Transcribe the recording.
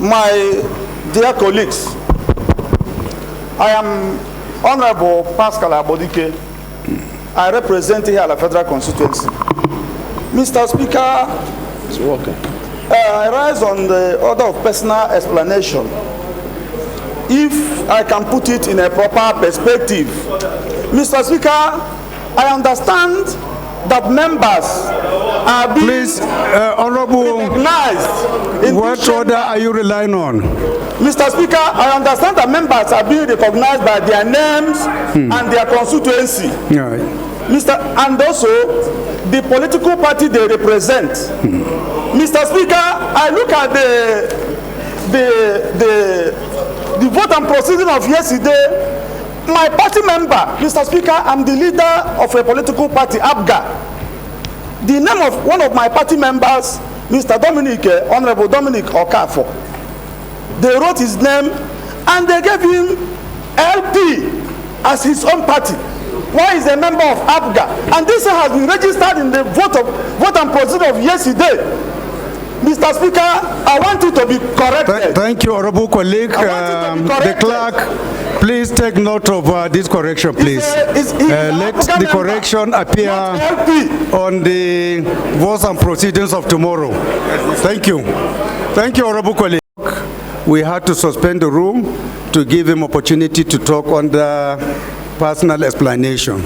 My dear colleagues, I am Honorable Pascal Abodike. I represent here at the Federal Constituency. Mr. Speaker, I rise on the order of personal explanation. If I can put it in a proper perspective, Mr. Speaker, I understand that members are being recognized. What order are you relying on? Mr. Speaker, I understand that members are being recognized by their names and their constituency. Right. And also the political party they represent. Mr. Speaker, I look at the vote and proceeding of yesterday. My party member, Mr. Speaker, I'm the leader of a political party, APGA. The name of one of my party members, Mr. Honorable Dominic Okafo, they wrote his name and they gave him LP as his own party. Why is a member of APGA? And this has been registered in the vote and proceeding of yesterday. Mr. Speaker, I want you to be corrected. Thank you, honorable colleague. The clerk, please take note of this correction, please. Let the correction appear on the votes and proceedings of tomorrow. Thank you. Thank you, honorable colleague. We had to suspend the room to give him opportunity to talk on the personal explanation.